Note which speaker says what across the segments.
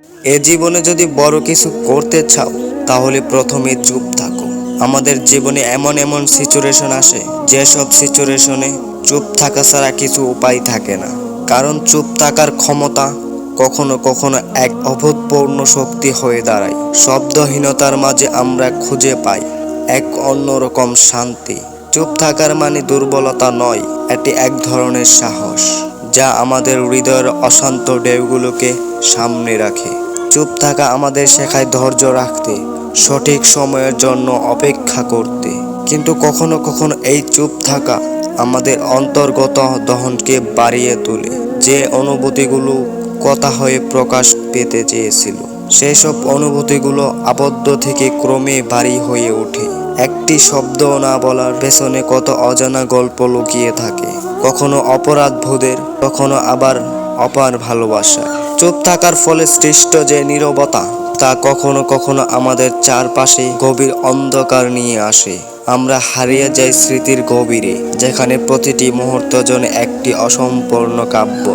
Speaker 1: এ জীবনে যদি বড় কিছু করতে চাও তাহলে প্রথমে চুপ থাকো। আমাদের জীবনে এমন এমন সিচুয়েশন আসে, যেসব সিচুয়েশনে চুপ থাকা ছাড়া কিছু উপায় থাকে না। কারণ চুপ থাকার ক্ষমতা কখনো কখনো এক অভূতপূর্ণ শক্তি হয়ে দাঁড়ায়। শব্দহীনতার মাঝে আমরা খুঁজে পাই এক অন্যরকম শান্তি। চুপ থাকার মানে দুর্বলতা নয়, এটি এক ধরনের সাহস, যা আমাদের হৃদয়ের অশান্ত ঢেউগুলোকে সামনে রাখে। চুপ থাকা আমাদের শেখায় ধৈর্য রাখতে, সঠিক সময়ের জন্য অপেক্ষা করতে। কিন্তু কখনো কখনো এই চুপ থাকা আমাদের অন্তর্গত দহনকে বাড়িয়ে তোলে। যে অনুভূতিগুলো কথা হয়ে প্রকাশ পেতে চেয়েছিল, সেই সব অনুভূতিগুলো আবদ্ধ থেকে ক্রমে ভারী হয়ে ওঠে। একটি শব্দ না বলার পেছনে কত অজানা গল্প লুকিয়ে থাকে, কখনো অপরাধ বোধের, কখনো আবার অপার ভালোবাসা। চুপ থাকার ফলে সৃষ্ট যে নীরবতা, তা কখনো কখনো আমাদের চারপাশে গভীর অন্ধকার নিয়ে আসে। আমরা হারিয়ে যাই স্মৃতির গভীরে, যেখানে প্রতিটি মুহূর্ত যেন একটি অসম্পূর্ণ কাব্য।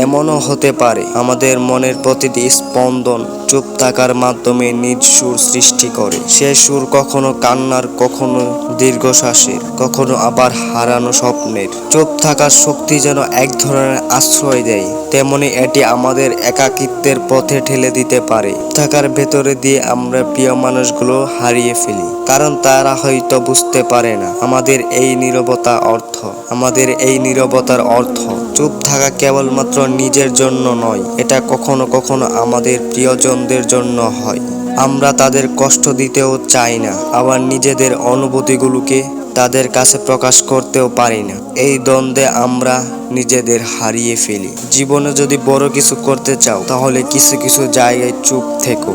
Speaker 1: এমনও হতে পারে আমাদের মনের প্রতিটি স্পন্দন চুপ থাকার মাধ্যমে নিজ সুর সৃষ্টি করে। সে সুর কখনো কান্নার, কখনো দীর্ঘশ্বাসের, কখনো আবার হারানো স্বপ্নের। চুপ থাকার শক্তি যেন এক ধরনের আশ্রয় দেয়, তেমনি এটি আমাদের একাকিত্বের পথে ঠেলে দিতে পারে। থাকার ভেতরে দিয়ে আমরা প্রিয় মানুষগুলো হারিয়ে ফেলি, কারণ তারা হয়তো বুঝতে পারে না আমাদের এই নীরবতার অর্থ। চুপ থাকা কেবলমাত্র নিজের জন্য নয়, এটা কখনো কখনো আমাদের প্রিয়জনদের জন্য হয়। আমরা তাদের কষ্ট দিতেও চাই না, আবার নিজেদের অনুভূতিগুলোকে তাদের কাছে প্রকাশ করতেও পারি না। এই দ্বন্দ্বে আমরা নিজেদের হারিয়ে ফেলি। জীবনে যদি বড় কিছু করতে চাও তাহলে কিছু কিছু জায়গায় চুপ থেকো।